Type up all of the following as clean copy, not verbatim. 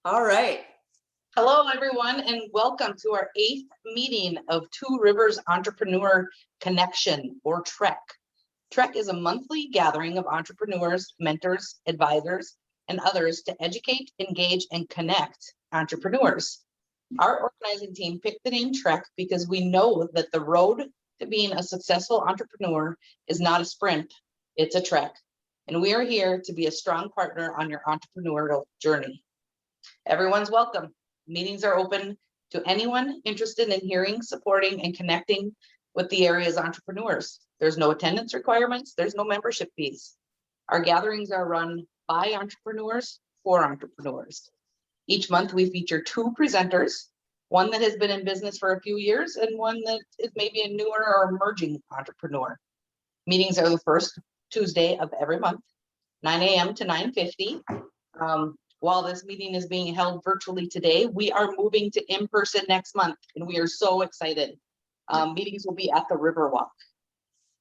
All right. Hello, everyone, and welcome to our 8th meeting of Two Rivers Entrepreneur Connection, or TREC. TREC is a monthly gathering of entrepreneurs, mentors, advisors, and others to educate, engage, and connect entrepreneurs. Our organizing team picked the name TREC because we know that the road to being a successful entrepreneur is not a sprint, it's a trek. And we are here to be a strong partner on your entrepreneurial journey. Everyone's welcome. Meetings are open to anyone interested in hearing, supporting, and connecting with the area's entrepreneurs. There's no attendance requirements. There's no membership fees. Our gatherings are run by entrepreneurs for entrepreneurs. Each month we feature 2 presenters, one that has been in business for a few years and one that is maybe a newer or emerging entrepreneur. Meetings are the first Tuesday of every month, 9 a.m. to 9:50. While this meeting is being held virtually today, we are moving to in-person next month, and we are so excited. Meetings will be at the Riverwalk.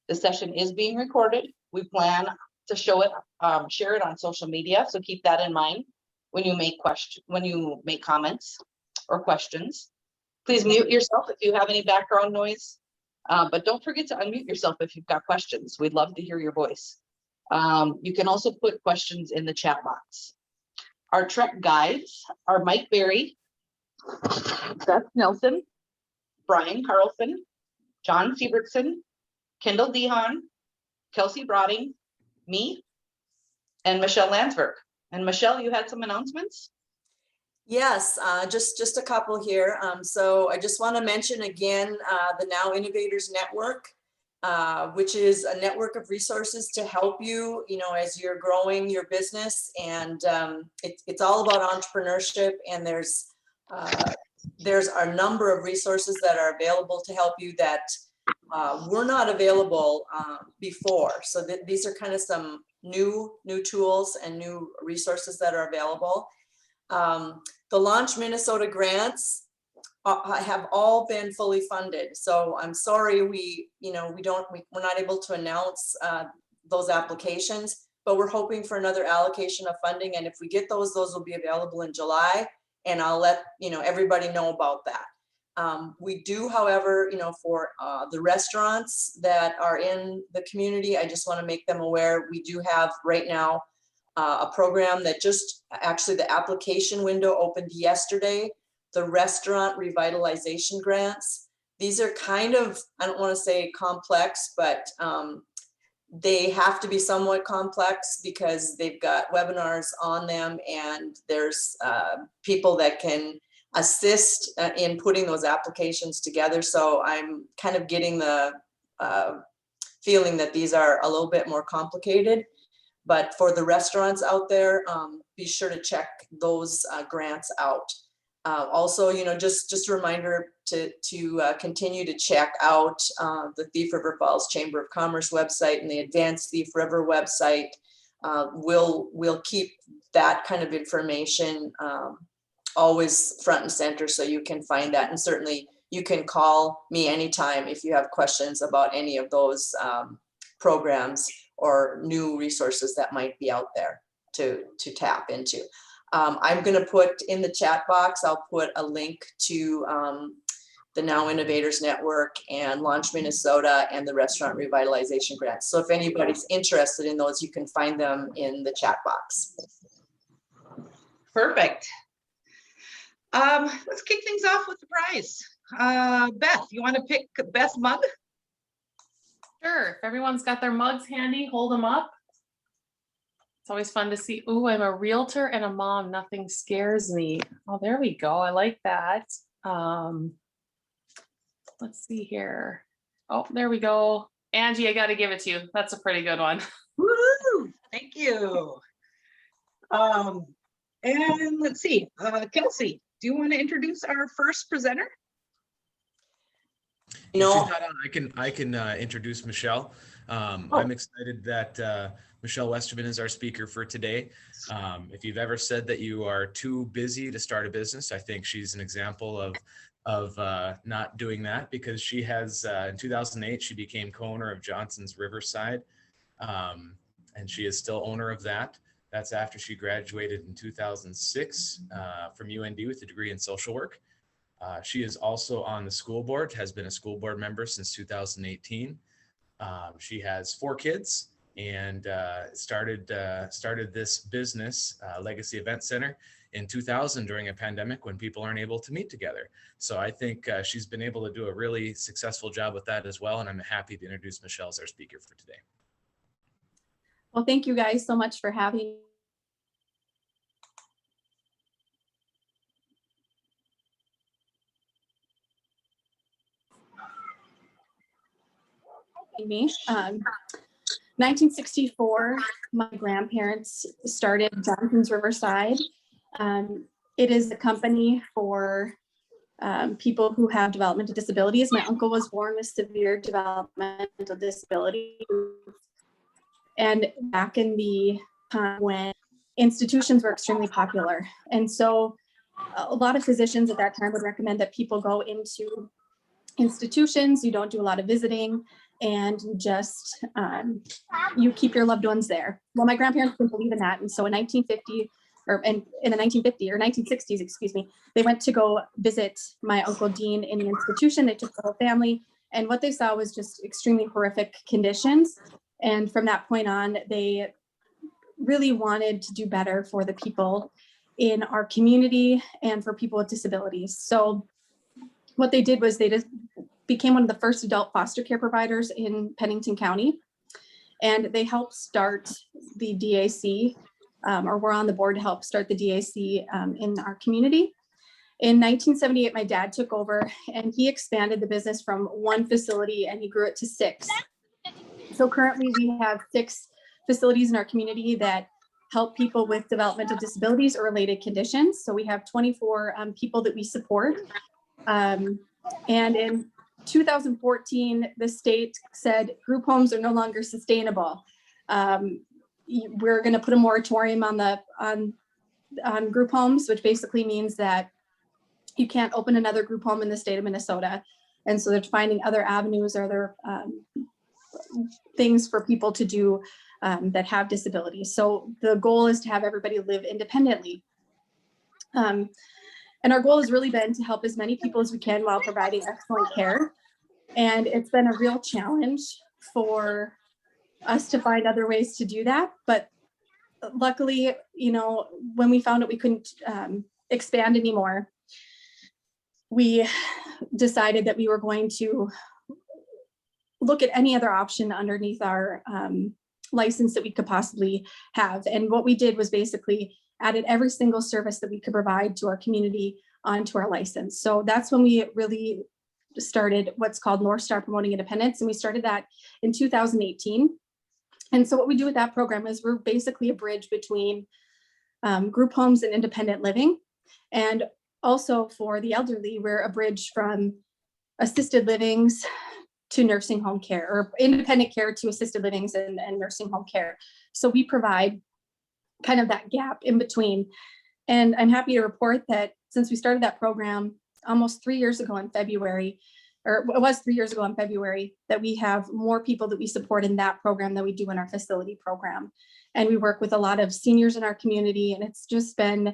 The session is being recorded. We plan to share it on social media, so keep that in mind when you make comments or questions. Please mute yourself if you have any background noise, but don't forget to unmute yourself if you've got questions. We'd love to hear your voice. You can also put questions in the chat box. Our TREC guides are Mike Berry, Beth Nelson, Brian Carlson, John Siebertson, Kendall Dehan, Kelsey Broading, me, and Michelle Landsberg. And Michelle, you had some announcements? Yes, just a couple here. So I just want to mention again the Now Innovators Network, which is a network of resources to help you, as you're growing your business. And it's all about entrepreneurship. And there's a number of resources that are available to help you that were not available before. So these are kind of some new tools and new resources that are available. The Launch Minnesota grants have all been fully funded. So I'm sorry we're not able to announce those applications, but we're hoping for another allocation of funding. And if we get those will be available in July, and I'll let everybody know about that. We do, however, for the restaurants that are in the community, I just want to make them aware, we do have right now a program that actually the application window opened yesterday, the Restaurant Revitalization Grants. These are kind of, I don't want to say complex, but they have to be somewhat complex because they've got webinars on them, and there's people that can assist in putting those applications together. So I'm kind of getting the feeling that these are a little bit more complicated. But for the restaurants out there, be sure to check those grants out. Also, just a reminder to continue to check out the Thief River Falls Chamber of Commerce website and the Advanced Thief River website. We'll keep that kind of information always front and center, so you can find that. And certainly you can call me anytime if you have questions about any of those programs or new resources that might be out there to tap into. I'm going to put in the chat box, I'll put a link to the Now Innovators Network and Launch Minnesota and the Restaurant Revitalization Grants. So if anybody's interested in those, you can find them in the chat box. Perfect. Let's kick things off with the prize. Beth, you want to pick best mug? Sure. If everyone's got their mugs handy, hold them up. It's always fun to see. Ooh, I'm a realtor and a mom. Nothing scares me. Oh, there we go. I like that. Let's see here. Oh, there we go. Angie, I got to give it to you. That's a pretty good one. Woo! Thank you. And let's see. Kelsey, do you want to introduce our first presenter? I can introduce Michelle. I'm excited that Michelle Westerman is our speaker for today. If you've ever said that you are too busy to start a business, I think she's an example of not doing that, because she has in 2008 she became co-owner of Johnson's Riverside, and she is still owner of that. That's after she graduated in 2006 from UND with a degree in social work. She is also on the school board, has been a school board member since 2018. She has 4 kids and started this business, Legacy Event Center, in 2000 during a pandemic when people aren't able to meet together. So I think she's been able to do a really successful job with that as well. And I'm happy to introduce Michelle as our speaker for today. Well, thank you guys so much for having me. 1964, my grandparents started Johnson's Riverside. It is a company for people who have developmental disabilities. My uncle was born with severe developmental disability. And back in the time when institutions were extremely popular. And so a lot of physicians at that time would recommend that people go into institutions, you don't do a lot of visiting, and you just, you keep your loved ones there. Well, my grandparents didn't believe in that. And so in 1950, or in the 1950 or 1960s, excuse me, they went to go visit my Uncle Dean in the institution. They took the whole family, and what they saw was just extremely horrific conditions. And from that point on, they really wanted to do better for the people in our community and for people with disabilities. So what they did was they just became one of the first adult foster care providers in Pennington County. And they helped start the DAC, or were on the board to help start the DAC in our community. In 1978, my dad took over and he expanded the business from 1 facility and he grew it to 6. So currently we have 6 facilities in our community that help people with developmental disabilities or related conditions. So we have 24 people that we support. And in 2014, the state said group homes are no longer sustainable. We're going to put a moratorium on group homes, which basically means that you can't open another group home in the state of Minnesota. And so they're finding other avenues or other things for people to do that have disabilities. So the goal is to have everybody live independently. And our goal has really been to help as many people as we can while providing excellent care. And it's been a real challenge for us to find other ways to do that. But luckily, you know, when we found out we couldn't expand anymore, we decided that we were going to look at any other option underneath our license that we could possibly have. And what we did was basically added every single service that we could provide to our community onto our license. So that's when we really started what's called North Star Promoting Independence. And we started that in 2018. And so what we do with that program is we're basically a bridge between group homes and independent living. And also for the elderly, we're a bridge from assisted livings to nursing home care, or independent care to assisted livings and nursing home care. So we provide kind of that gap in between. And I'm happy to report that since we started that program almost 3 years ago in February, or it was 3 years ago in February, that we have more people that we support in that program than we do in our facility program. And we work with a lot of seniors in our community, and it's just been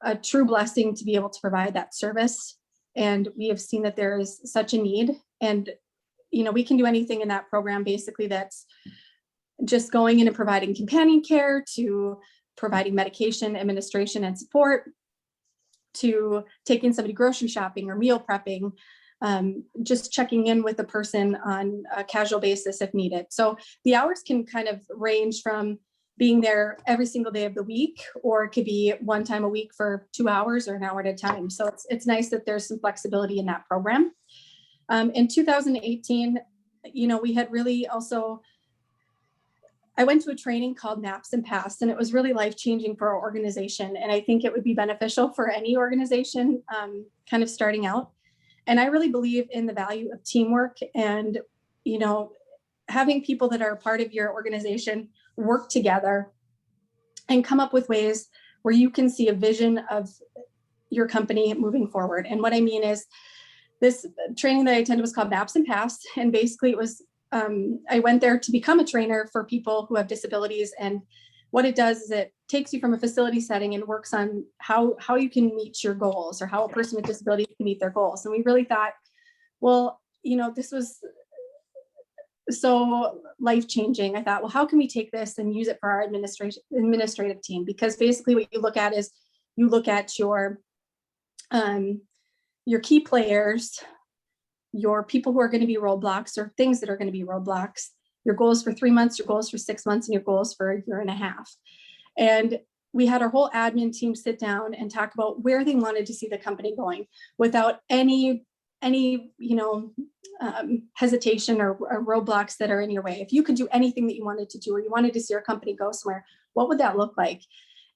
a true blessing to be able to provide that service. And we have seen that there is such a need. And, you know, we can do anything in that program, basically, that's just going in and providing companion care, to providing medication administration and support, to taking somebody grocery shopping or meal prepping, just checking in with the person on a casual basis if needed. So the hours can kind of range from being there every single day of the week, or it could be one time a week for 2 hours or an hour at a time. So it's nice that there's some flexibility in that program. In 2018, you know, we had really also, I went to a training called Naps and Pass, and it was really life-changing for our organization. And I think it would be beneficial for any organization kind of starting out. And I really believe in the value of teamwork and, you know, having people that are a part of your organization work together and come up with ways where you can see a vision of your company moving forward. And what I mean is, this training that I attended was called Naps and Pass. And basically it was, I went there to become a trainer for people who have disabilities. And what it does is it takes you from a facility setting and works on how you can meet your goals, or how a person with disability can meet their goals. And we really thought, well, this was so life-changing. I thought, well, how can we take this and use it for our administrative team? Because basically what you look at is you look at your key players, your people who are going to be roadblocks, or things that are going to be roadblocks, your goals for 3 months, your goals for 6 months, and your goals for a year and a half. And we had our whole admin team sit down and talk about where they wanted to see the company going without any hesitation or roadblocks that are in your way. If you could do anything that you wanted to do, or you wanted to see your company go somewhere, what would that look like?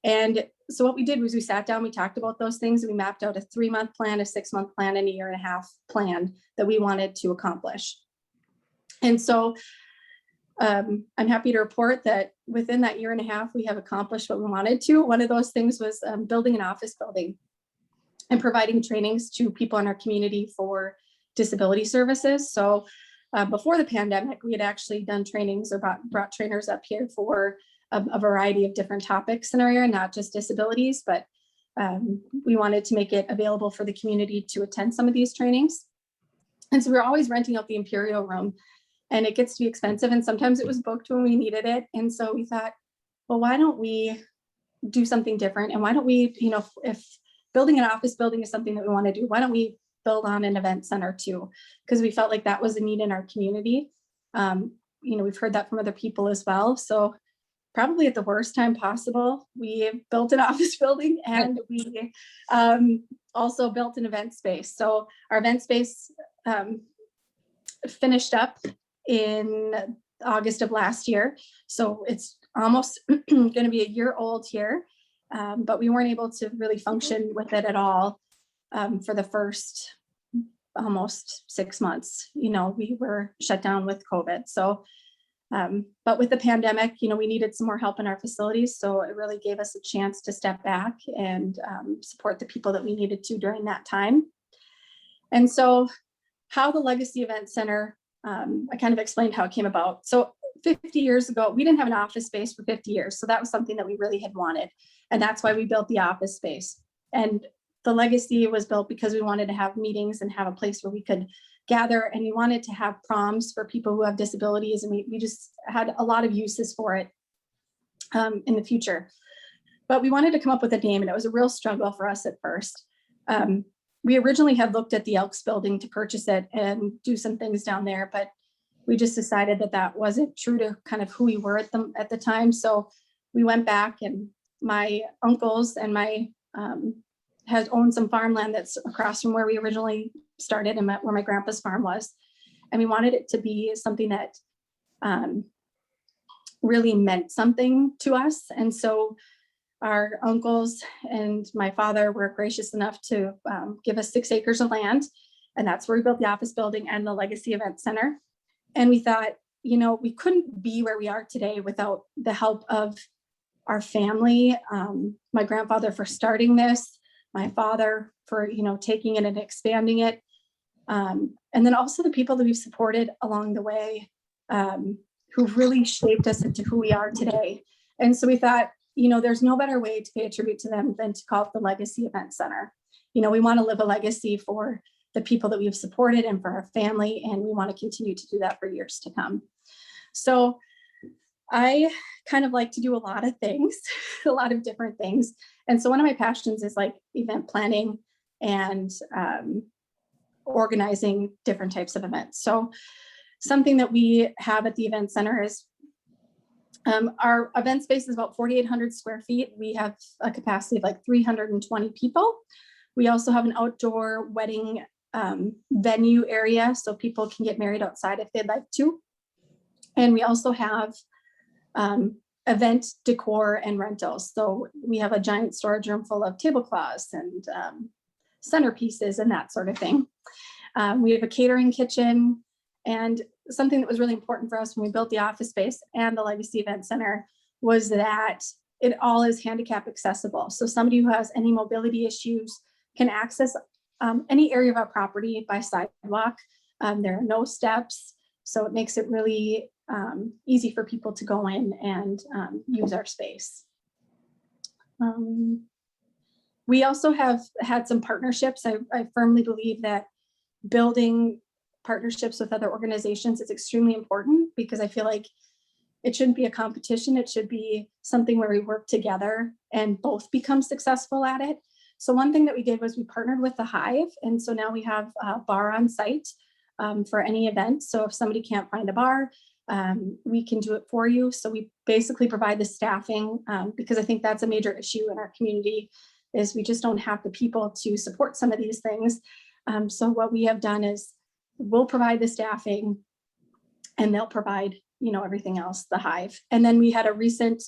And so what we did was we sat down, we talked about those things, and we mapped out a 3-month plan, a 6-month plan, and a 1.5 year plan that we wanted to accomplish. And so I'm happy to report that within that 1.5 years, we have accomplished what we wanted to. One of those things was building an office building and providing trainings to people in our community for disability services. So before the pandemic, we had actually done trainings, or brought trainers up here for a variety of different topics in our area, not just disabilities, but we wanted to make it available for the community to attend some of these trainings. And so we were always renting out the Imperial room, and it gets to be expensive, and sometimes it was booked when we needed it. And so we thought, well, why don't we do something different? And why don't we, if building an office building is something that we want to do, why don't we build on an event center too? Because we felt like that was a need in our community. We've heard that from other people as well. So probably at the worst time possible, we built an office building, and we also built an event space. So our event space finished up in August of last year. So it's almost going to be a year old here, but we weren't able to really function with it at all for the first almost 6 months. We were shut down with COVID. So but with the pandemic, we needed some more help in our facilities. So it really gave us a chance to step back and support the people that we needed to during that time. And so how the Legacy Event Center, I kind of explained how it came about. So 50 years ago, we didn't have an office space for 50 years. So that was something that we really had wanted. And that's why we built the office space. And the Legacy was built because we wanted to have meetings and have a place where we could gather, and we wanted to have proms for people who have disabilities. And we just had a lot of uses for it in the future. But we wanted to come up with a name, and it was a real struggle for us at first. We originally had looked at the Elks building to purchase it and do some things down there, but we just decided that that wasn't true to kind of who we were at the time. So we went back, and my uncles and my had owned some farmland that's across from where we originally started, and where my grandpa's farm was. And we wanted it to be something that really meant something to us. And so our uncles and my father were gracious enough to give us 6 acres of land. And that's where we built the office building and the Legacy Event Center. And we thought, we couldn't be where we are today without the help of our family. My grandfather for starting this, my father for, taking it and expanding it. And then also the people that we've supported along the way, who've really shaped us into who we are today. And so we thought, there's no better way to pay a tribute to them than to call it the Legacy Event Center. We want to live a legacy for the people that we've supported and for our family, and we want to continue to do that for years to come. So I kind of like to do a lot of things, a lot of different things. And so one of my passions is like event planning and organizing different types of events. So something that we have at the event center is our event space is about 4,800 square feet. We have a capacity of like 320 people. We also have an outdoor wedding venue area, so people can get married outside if they'd like to. And we also have event decor and rentals. So we have a giant storage room full of tablecloths and centerpieces and that sort of thing. We have a catering kitchen, and something that was really important for us when we built the office space and the Legacy Event Center was that it all is handicap accessible. So somebody who has any mobility issues can access any area of our property by sidewalk. There are no steps, so it makes it really easy for people to go in and use our space. We also have had some partnerships. I firmly believe that building partnerships with other organizations is extremely important, because I feel like it shouldn't be a competition. It should be something where we work together and both become successful at it. So one thing that we did was we partnered with the Hive. And so now we have a bar on site for any event. So if somebody can't find a bar, we can do it for you. So we basically provide the staffing, because I think that's a major issue in our community, is we just don't have the people to support some of these things. So what we have done is we'll provide the staffing and they'll provide, everything else, the Hive. And then we had a recent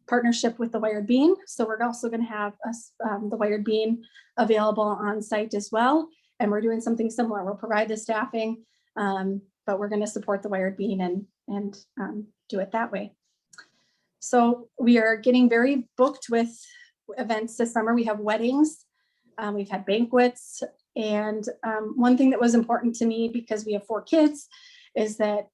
partnership with the Wired Bean. So we're also going to have the Wired Bean available on site as well. And we're doing something similar. We'll provide the staffing, but we're going to support the Wired Bean and do it that way. So we are getting very booked with events this summer. We have weddings, we've had banquets, and one thing that was important to me, because we have 4 kids, is that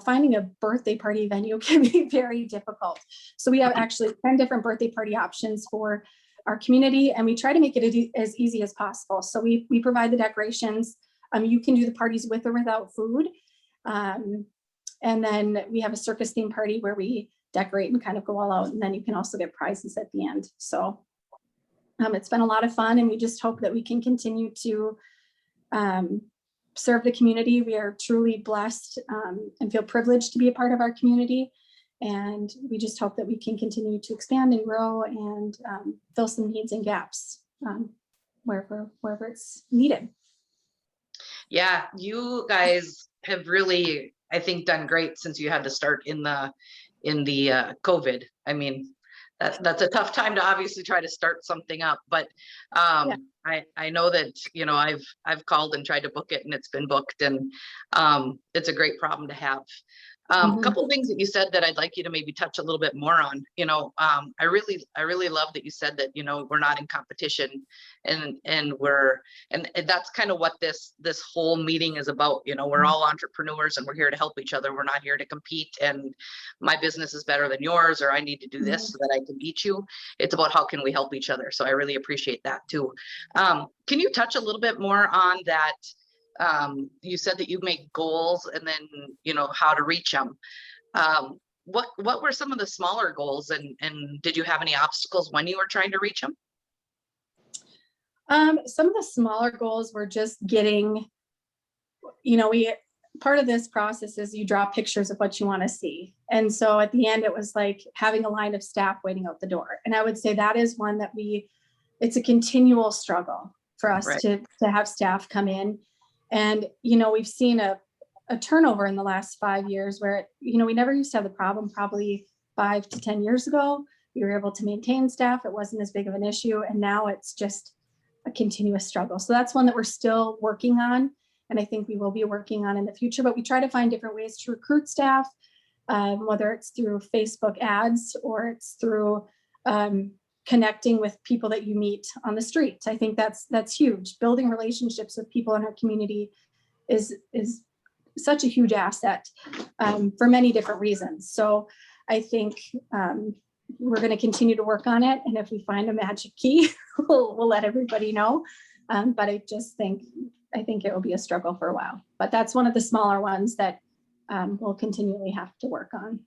finding a birthday party venue can be very difficult. So we have actually 10 different birthday party options for our community, and we try to make it as easy as possible. So we provide the decorations. You can do the parties with or without food. And then we have a circus theme party where we decorate and kind of go all out. And then you can also get prizes at the end. So it's been a lot of fun, and we just hope that we can continue to serve the community. We are truly blessed and feel privileged to be a part of our community. And we just hope that we can continue to expand and grow and fill some needs and gaps wherever it's needed. Yeah, you guys have really, I think, done great since you had to start in the COVID. I mean, that's a tough time to obviously try to start something up, but I know that I've called and tried to book it, and it's been booked, and it's a great problem to have. A couple of things that you said that I'd like you to maybe touch a little bit more on. I really love that you said that we're not in competition, and that's kind of what this whole meeting is about. We're all entrepreneurs, and we're here to help each other. We're not here to compete, and my business is better than yours, or I need to do this so that I can beat you. It's about how can we help each other. So I really appreciate that too. Can you touch a little bit more on that? You said that you make goals, and then how to reach them. What were some of the smaller goals, and did you have any obstacles when you were trying to reach them? Some of the smaller goals were just getting, part of this process is you draw pictures of what you want to see. And so at the end, it was like having a line of staff waiting out the door. And I would say that is one that it's a continual struggle for us to have staff come in. And, we've seen a turnover in the last 5 years where, we never used to have the problem. Probably 5 to 10 years ago, we were able to maintain staff. It wasn't as big of an issue. And now it's just a continuous struggle. So that's one that we're still working on. And I think we will be working on in the future, but we try to find different ways to recruit staff, whether it's through Facebook ads or it's through connecting with people that you meet on the street. I think that's huge. Building relationships with people in our community is such a huge asset for many different reasons. So I think we're going to continue to work on it. And if we find a magic key, we'll let everybody know. But I think it will be a struggle for a while. But that's one of the smaller ones that we'll continually have to work on.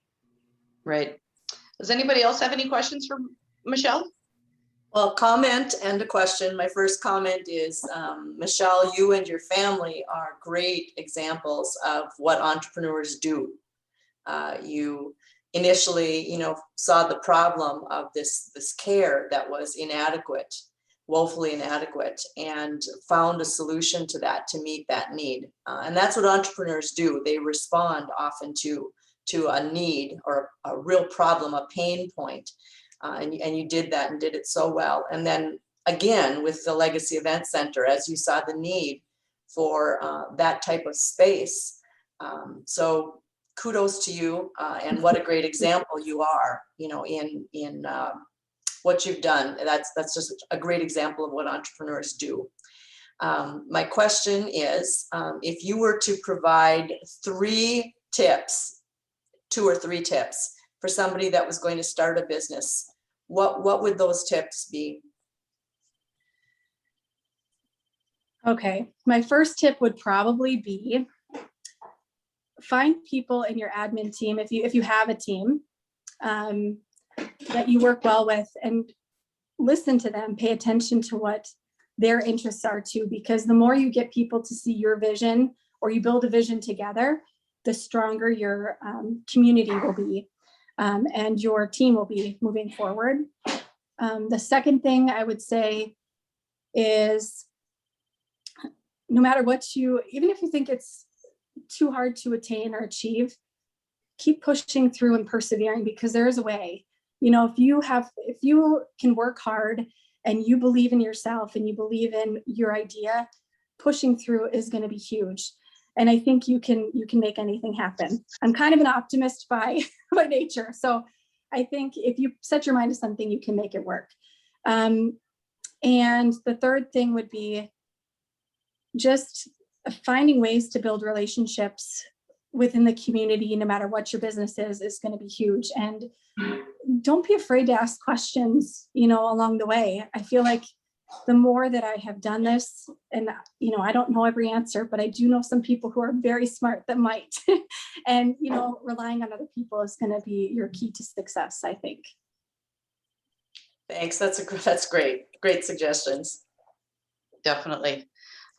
Right. Does anybody else have any questions for Michelle? Well, comment and a question. My first comment is, Michelle, you and your family are great examples of what entrepreneurs do. You initially, saw the problem of this care that was inadequate, woefully inadequate, and found a solution to that to meet that need. And that's what entrepreneurs do. They respond often to a need or a real problem, a pain point. And you did that and did it so well. And then again, with the Legacy Event Center, as you saw the need for that type of space. So kudos to you, and what a great example you are, in what you've done. That's just a great example of what entrepreneurs do. My question is, if you were to provide 3 tips 2 or 3 tips for somebody that was going to start a business, what would those tips be? Okay, my first tip would probably be find people in your admin team, if you have a team, that you work well with, and listen to them, pay attention to what their interests are too, because the more you get people to see your vision, or you build a vision together, the stronger your community will be, and your team will be moving forward. The second thing I would say is, no matter what even if you think it's too hard to attain or achieve, keep pushing through and persevering, because there is a way. You know, if you can work hard and you believe in yourself and you believe in your idea, pushing through is going to be huge. And I think you can make anything happen. I'm kind of an optimist by nature. So I think if you set your mind to something, you can make it work. And the third thing would be just finding ways to build relationships within the community, no matter what your business is going to be huge. And don't be afraid to ask questions, along the way. I feel like the more that I have done this, and, I don't know every answer, but I do know some people who are very smart that might, and, relying on other people is going to be your key to success, I think. Thanks. That's great. Great suggestions. Definitely.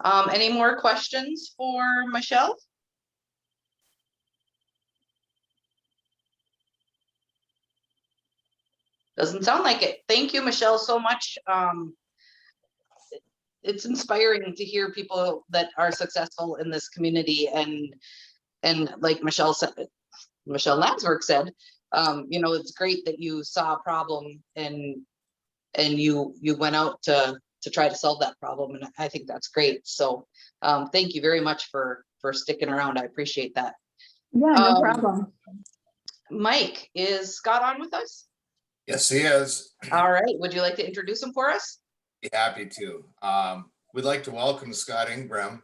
Any more questions for Michelle? Doesn't sound like it. Thank you, Michelle, so much. It's inspiring to hear people that are successful in this community, and like Michelle Landsberg said, it's great that you saw a problem and you went out to try to solve that problem, and I think that's great. So thank you very much for sticking around. I appreciate that. Yeah, no problem. Mike, is Scott on with us? Yes, he is. All right. Would you like to introduce him for us? Be happy to. We'd like to welcome Scott Ingram.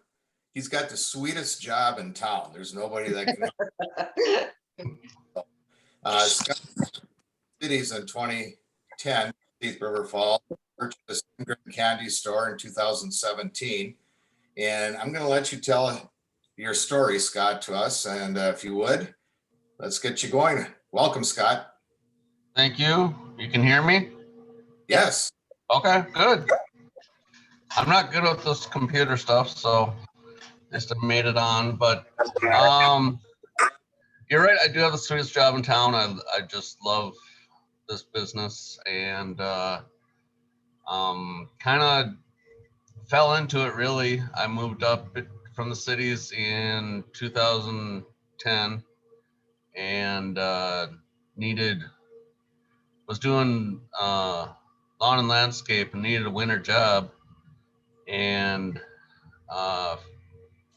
He's got the sweetest job in town. There's nobody that can. Scott cities in 2010, Thief River Falls, purchased Ingram Candy Store in 2017. And I'm going to let you tell your story, Scott, to us. And if you would, let's get you going. Welcome, Scott. Thank you. You can hear me? Yes. Okay, good. I'm not good with this computer stuff, so just made it on. But you're right. I do have the sweetest job in town. I just love this business, and kind of fell into it, really. I moved up from the cities in 2010 and was doing lawn and landscape and needed a winter job, and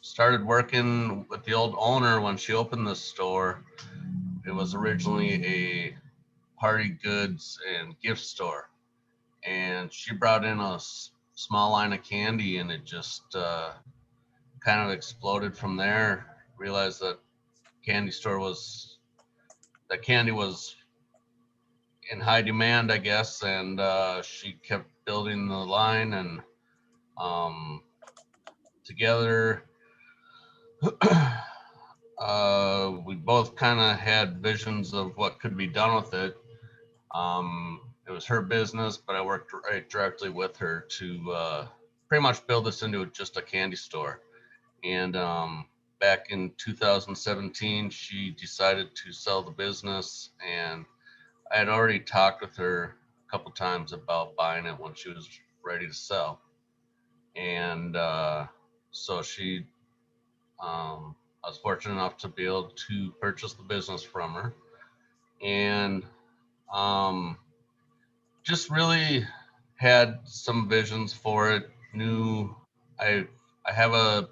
started working with the old owner when she opened this store. It was originally a party goods and gift store, and she brought in a small line of candy, and it just kind of exploded from there. Realized that candy was in high demand, I guess, and she kept building the line, and together we both kind of had visions of what could be done with it. It was her business, but I worked right directly with her to pretty much build this into just a candy store. And back in 2017, she decided to sell the business, and I had already talked with her a couple times about buying it when she was ready to sell. And so I was fortunate enough to be able to purchase the business from her, and just really had some visions for it. Knew I have a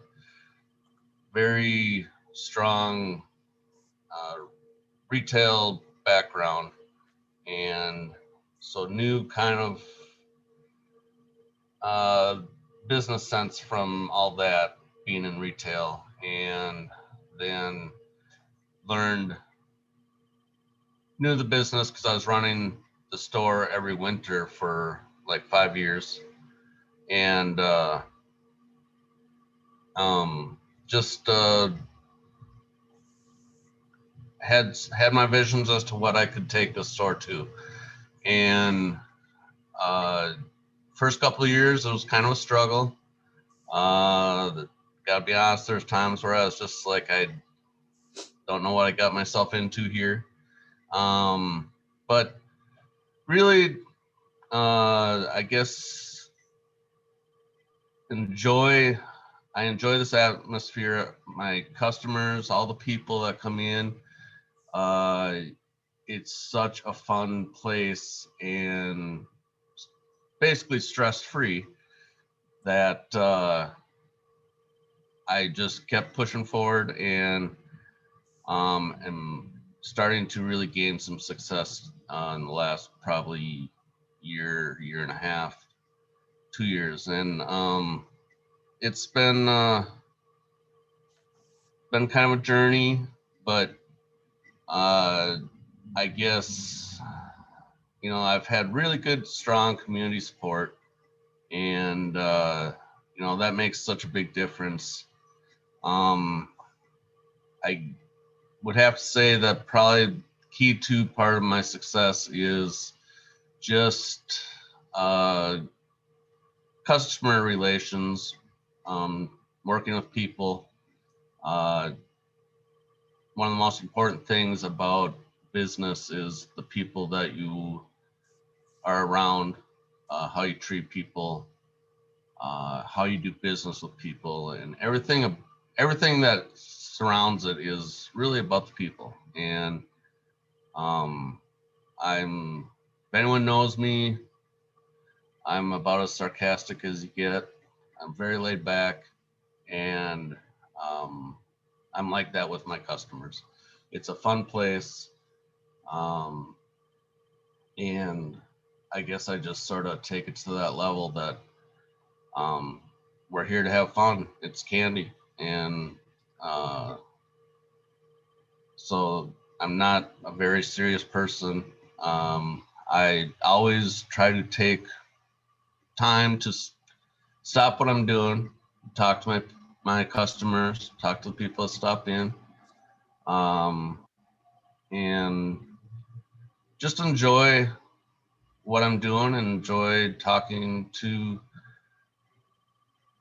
very strong retail background, and so knew kind of business sense from all that, being in retail, and then learned knew the business because I was running the store every winter for like 5 years. And just had my visions as to what I could take the store to. And first couple of years, it was kind of a struggle. Gotta be honest, there's times where I was just like, I don't know what I got myself into here. But really, I guess I enjoy this atmosphere. My customers, all the people that come in, it's such a fun place and basically stress-free that I just kept pushing forward and am starting to really gain some success in the last probably year and a half, 2 years. And it's been kind of a journey, but I guess, I've had really good, strong community support, and that makes such a big difference. I would have to say that probably key to part of my success is just customer relations, working with people. One of the most important things about business is the people that you are around, how you treat people, how you do business with people, and everything that surrounds it is really about the people. And if anyone knows me, I'm about as sarcastic as you get. I'm very laid back, and I'm like that with my customers. It's a fun place, and I guess I just sort of take it to that level that we're here to have fun. It's candy, and so I'm not a very serious person. I always try to take time to stop what I'm doing, talk to my customers, talk to the people that stop in, and just enjoy what I'm doing and enjoy talking to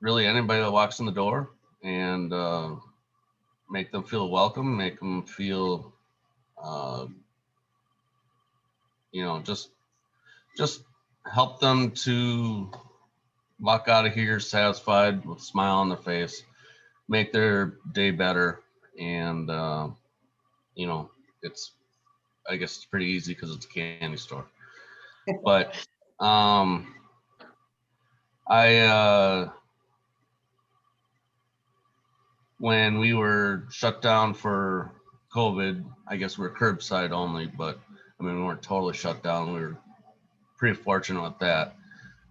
really anybody that walks in the door, and make them feel welcome, make them feel, just help them to walk out of here satisfied with a smile on their face, make their day better. And, I guess it's pretty easy because it's a candy store. But when we were shut down for COVID, I guess we were curbside only, but I mean, we weren't totally shut down. We were pretty fortunate with that.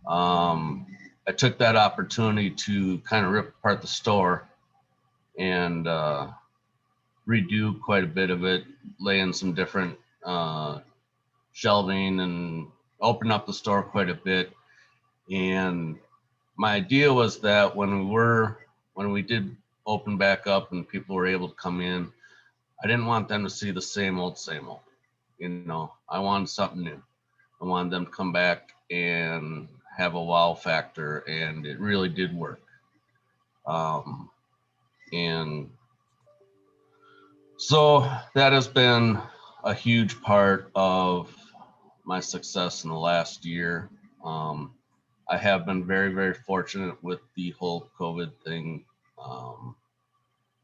I took that opportunity to kind of rip apart the store and redo quite a bit of it, lay in some different shelving and open up the store quite a bit. And my idea was that when we did open back up and people were able to come in, I didn't want them to see the same old. I wanted something new. I wanted them to come back and have a wow factor, and it really did work. And so that has been a huge part of my success in the last year. I have been very, very fortunate with the whole COVID thing,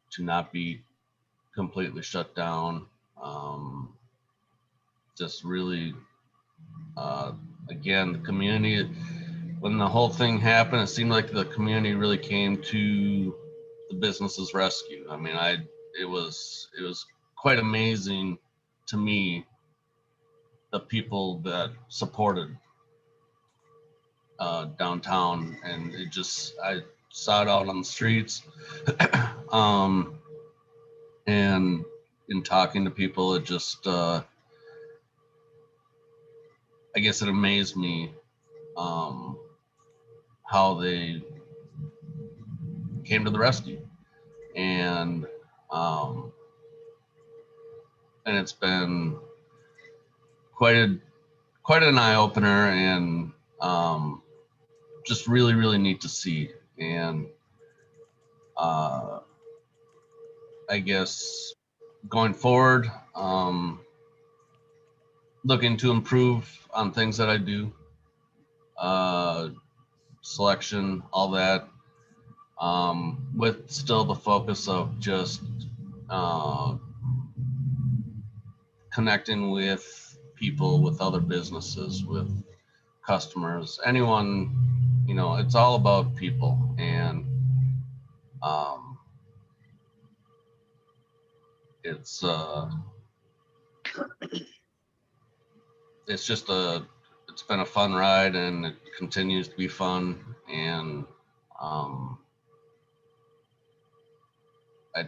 to not be completely shut down. Just really, again, the community, when the whole thing happened, it seemed like the community really came to the business's rescue. I mean, it was quite amazing to me, the people that supported downtown, and I saw it out on the streets. And in talking to people, it just I guess it amazed me how they came to the rescue, and it's been quite an eye opener, and just really, really neat to see. And I guess going forward, looking to improve on things that I do, selection, all that, with still the focus of just connecting with people, with other businesses, with customers, anyone, it's all about people. And it's it's been a fun ride, and it continues to be fun. And I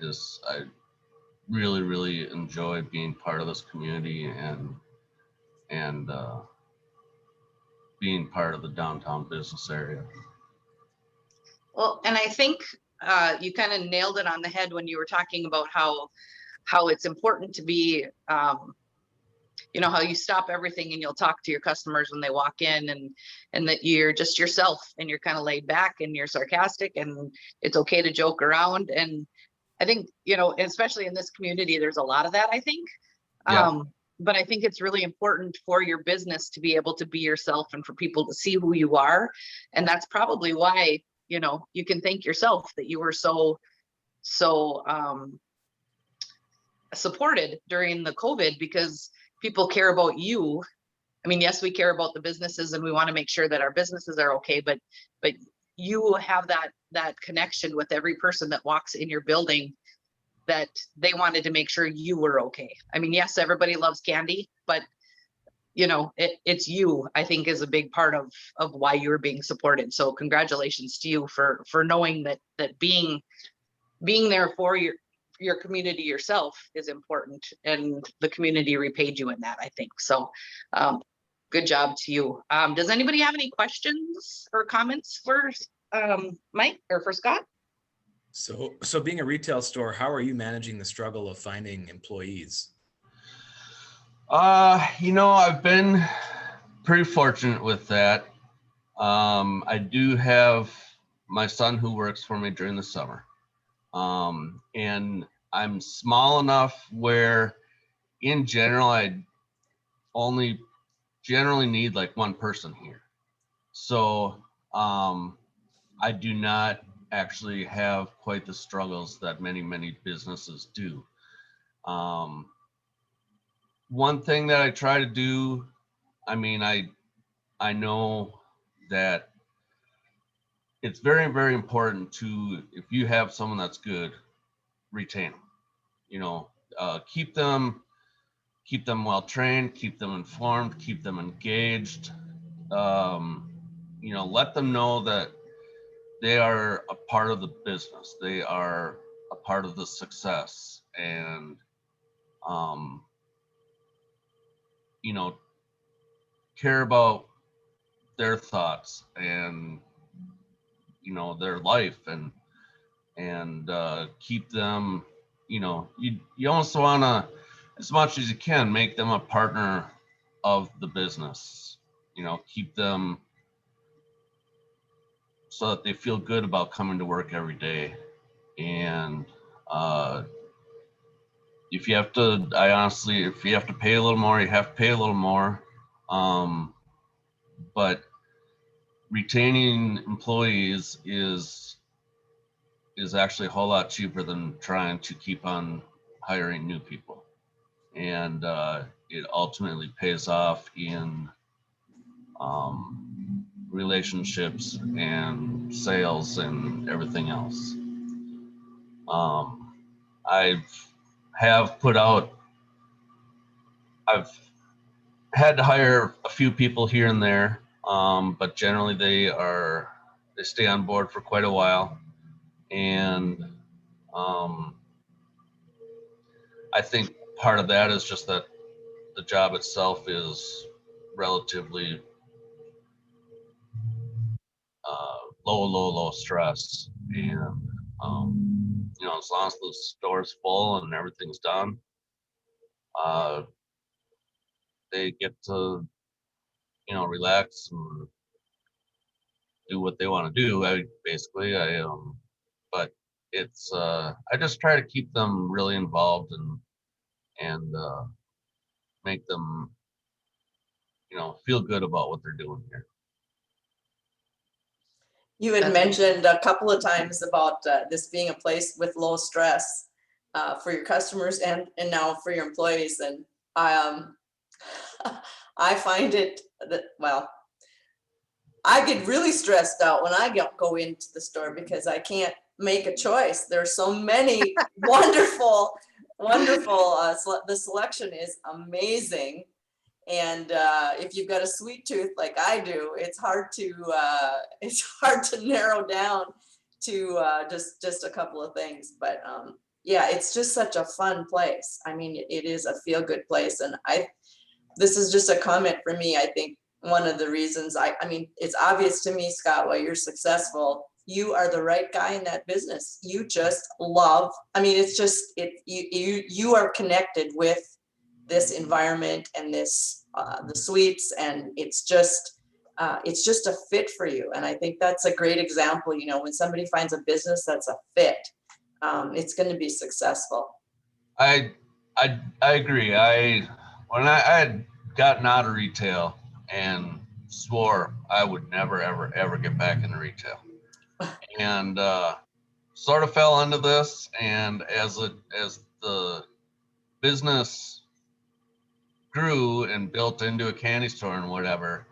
really, really enjoy being part of this community, and being part of the downtown business area. Well, and I think you kind of nailed it on the head when you were talking about how it's important to be, how you stop everything and you'll talk to your customers when they walk in, and that you're just yourself, and you're kind of laid back, and you're sarcastic, and it's okay to joke around. And I think, especially in this community, there's a lot of that, I think. Yeah. But I think it's really important for your business to be able to be yourself, and for people to see who you are. And that's probably why, you can thank yourself that you were so supported during the COVID, because people care about you. I mean, yes, we care about the businesses, and we want to make sure that our businesses are okay, but you have that connection with every person that walks in your building, that they wanted to make sure you were okay. I mean, yes, everybody loves candy, but it's you, I think, is a big part of why you're being supported. So congratulations to you for knowing that being there for your community yourself is important, and the community repaid you in that, I think. So good job to you. Does anybody have any questions or comments for Mike or for Scott? So being a retail store, how are you managing the struggle of finding employees? I've been pretty fortunate with that. I do have my son who works for me during the summer. And I'm small enough where, in general, I only generally need like one person here. So I do not actually have quite the struggles that many businesses do. One thing that I try to do, I mean, I know that it's very, very important to, if you have someone that's good, retain them. Keep them well trained, keep them informed, keep them engaged. Let them know that they are a part of the business. They are a part of the success, and care about their thoughts, and their life, and keep them. You also want to, as much as you can, make them a partner of the business. Keep them so that they feel good about coming to work every day. And if you have to, if you have to pay a little more, you have to pay a little more. But retaining employees is actually a whole lot cheaper than trying to keep on hiring new people. And it ultimately pays off in relationships and sales and everything else. I've had to hire a few people here and there, but generally they stay on board for quite a while. And I think part of that is just that the job itself is relatively low stress. And, as long as the store's full and everything's done, they get to, relax and do what they want to do. But it's, I just try to keep them really involved and make them, feel good about what they're doing here. You had mentioned a couple of times about this being a place with low stress for your customers and now for your employees. And I find it that, well, I get really stressed out when I go into the store because I can't make a choice. There's so many wonderful, the selection is amazing. And if you've got a sweet tooth like I do, it's hard to narrow down to just a couple of things. But yeah, it's just such a fun place. I mean, it is a feel good place. And this is just a comment for me. I think one of the reasons I mean, it's obvious to me, Scott, why you're successful. You are the right guy in that business. You just love, I mean, it's just, you are connected with this environment and this, the suites, and it's just a fit for you. And I think that's a great example, when somebody finds a business that's a fit, it's going to be successful. I agree. When I had gotten out of retail and swore I would never, ever get back into retail, and sort of fell into this. And as the business grew and built into a candy store and whatever,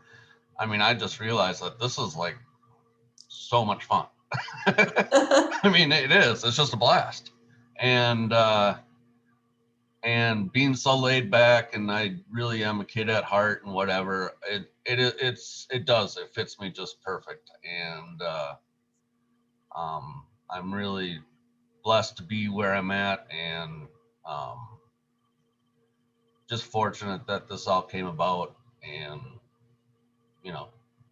I mean, I just realized that this is like so much fun. I mean, it is. It's just a blast. And being so laid back, and I really am a kid at heart and whatever, it fits me just perfect. And I'm really blessed to be where I'm at, and just fortunate that this all came about, and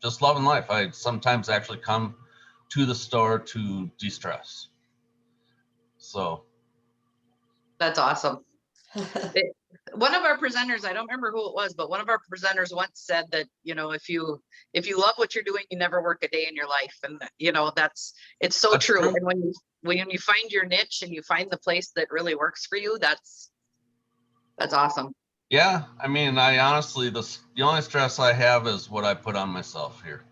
just loving life. I sometimes actually come to the store to de-stress. So That's awesome. One of our presenters, I don't remember who it was, but one of our presenters once said that, if you love what you're doing, you never work a day in your life. And it's so that's true. true. And when you find your niche and you find the place that really works for you, that's awesome. Yeah, I mean, I honestly, the only stress I have is what I put on myself here.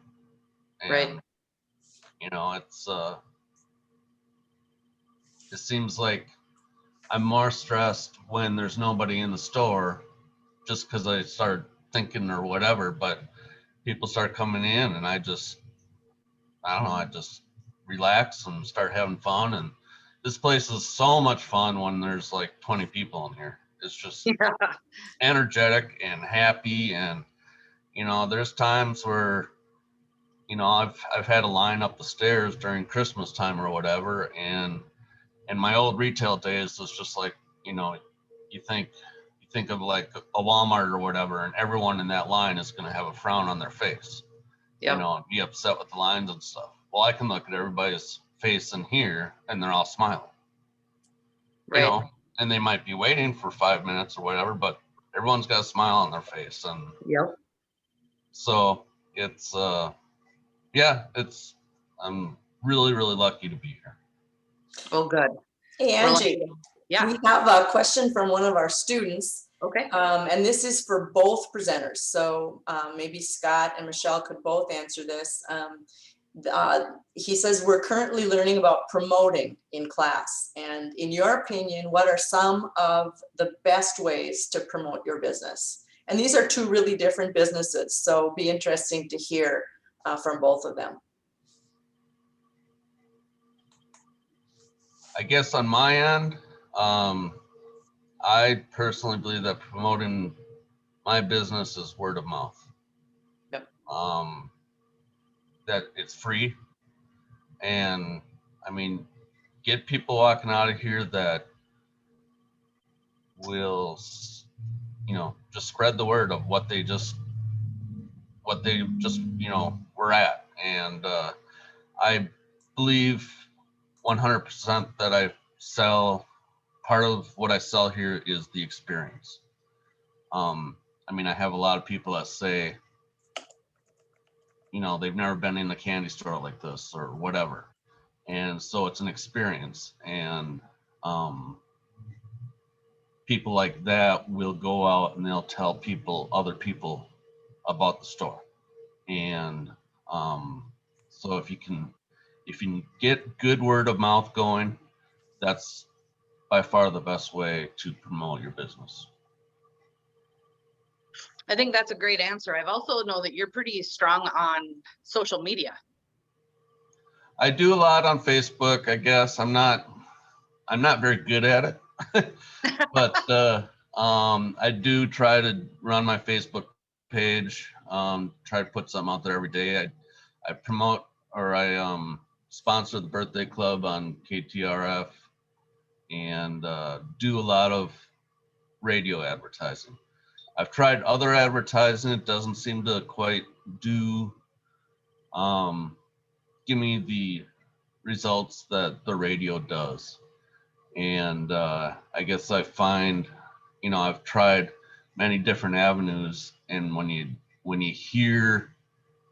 And, right. It seems like I'm more stressed when there's nobody in the store, just because I start thinking or whatever, but people start coming in, and I just relax and start having fun. And this place is so much fun when there's like 20 people in here. It's just energetic and happy. And, there's times where, I've had a line up the stairs during Christmas time or whatever. And in my old retail days, it's just like, you think of like a Walmart or whatever, and everyone in that line is going to have a frown on their face, Yep. And be upset with the lines and stuff. Well, I can look at everybody's face in here and they're all smiling, Right. And they might be waiting for 5 minutes or whatever, but everyone's got a smile on their face. And Yep. so it's, I'm really, really lucky to be here. Oh, good. Hey, We're lucky. Angie, Yeah. we have a question from one of our students. Okay. And this is for both presenters. So maybe Scott and Michelle could both answer this. He says, we're currently learning about promoting in class. And in your opinion, what are some of the best ways to promote your business? And these are two really different businesses. So be interesting to hear from both of them. I guess on my end, I personally believe that promoting my business is word of mouth. Yep. That it's free, and I mean, get people walking out of here that will, just spread the word of what they just what they just, were at. And I believe 100% that I sell, part of what I sell here is the experience. I have a lot of people that say, they've never been in a candy store like this or whatever. And so it's an experience. And people like that will go out and they'll tell other people about the store. And so if you can get good word of mouth going, that's by far the best way to promote your business. I think that's a great answer. I've also know that you're pretty strong on social media. I do a lot on Facebook, I guess. I'm not very good at it, but I do try to run my Facebook page, try to put something out there every day. I promote, or I sponsor the birthday club on KTRF, and do a lot of radio advertising. I've tried other advertising. It doesn't seem to quite give me the results that the radio does. And I guess I find, I've tried many different avenues, and when you hear,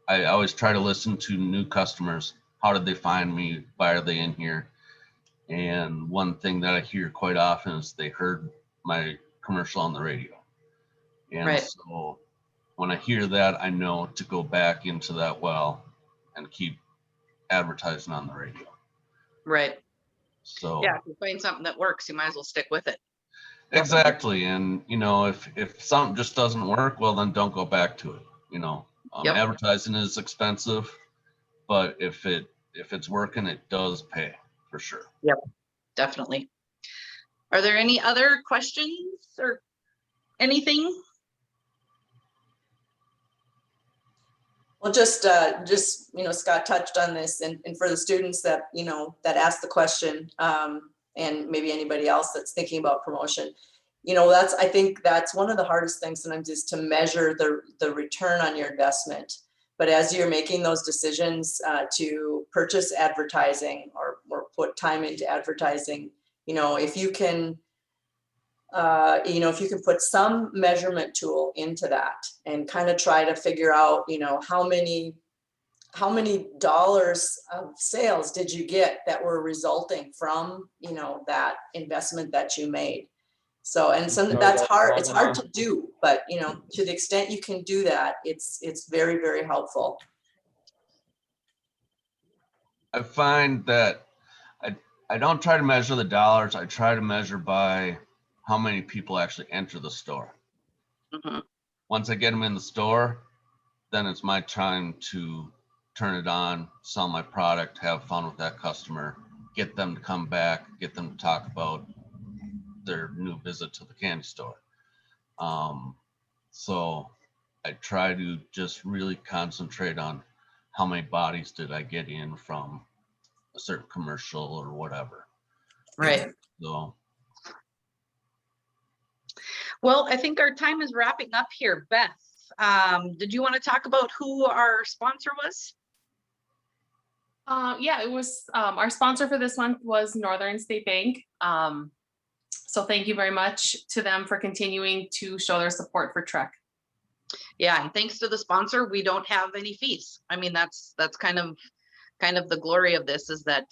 I always try to listen to new customers. How did they find me? Why are they in here? And one thing that I hear quite often is they heard my commercial on the radio. And Right. so when I hear that, I know to go back into that well and keep advertising on the radio. Right. So Yeah, if you find something that works, you might as well stick with it. exactly. And if something just doesn't work, well, then don't go back to it. Yep. Advertising is expensive, but if it's working, it does pay for sure. Yep, definitely. Are there any other questions or anything? Well, just, Scott touched on this, and for the students that, that asked the question, and maybe anybody else that's thinking about promotion, I think that's one of the hardest things sometimes, is to measure the return on your investment. But as you're making those decisions to purchase advertising or put time into advertising, if you can, if you can put some measurement tool into that and kind of try to figure out, how many dollars of sales did you get that were resulting from, that investment that you made. So, and that's hard. It's hard to do, but, to the extent you can do that, it's very, very helpful. I find that I don't try to measure the dollars. I try to measure by how many people actually enter the store. Mm-hmm. Once I get them in the store, then it's my time to turn it on, sell my product, have fun with that customer, get them to come back, get them to talk about their new visit to the candy store. So I try to just really concentrate on how many bodies did I get in from a certain commercial or whatever. Right. So, Well, I think our time is wrapping up here. Beth, did you want to talk about who our sponsor was? Yeah, it was our sponsor for this month was Northern State Bank. So thank you very much to them for continuing to show their support for Trek. Yeah, and thanks to the sponsor, we don't have any fees. I mean, that's kind of the glory of this, is that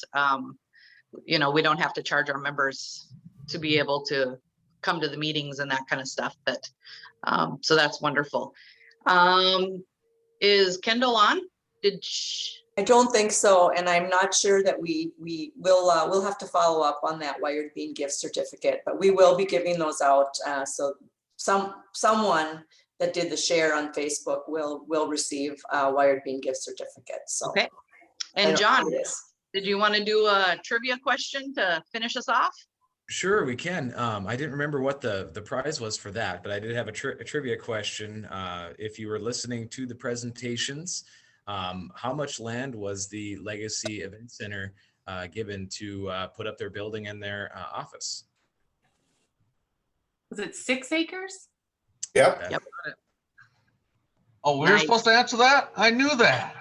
we don't have to charge our members to be able to come to the meetings and that kind of stuff. But so that's wonderful. Is Kendall on? I don't think so, and I'm not sure that we will. We'll have to follow up on that Wired Bean gift certificate, but we will be giving those out. So someone that did the share on Facebook will receive a Wired Bean gift certificate. So okay. And John, did you want to do a trivia question to finish us off? Sure, we can. I didn't remember what the prize was for that, but I did have a trivia question. If you were listening to the presentations, how much land was the Legacy Event Center given to put up their building and their office? Was it 6 acres? Yep. Yep. Oh, we were Nice. supposed to answer that? I knew that.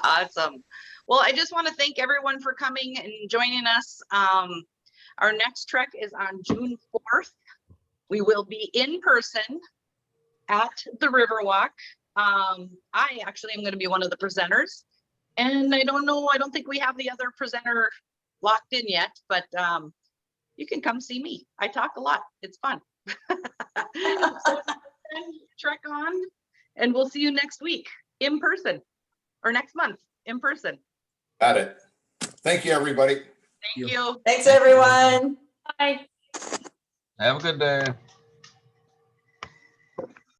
Awesome. Well, I just want to thank everyone for coming and joining us. Our next trek is on June 4th. We will be in person at the Riverwalk. I actually am going to be one of the presenters. And I don't know, I don't think we have the other presenter locked in yet, but you can come see me. I talk a lot. It's fun. So, trek on, and we'll see you next week in person, or next month in person. Got it. Thank you, everybody. Thank you. Thanks, everyone. Bye. Have a good day.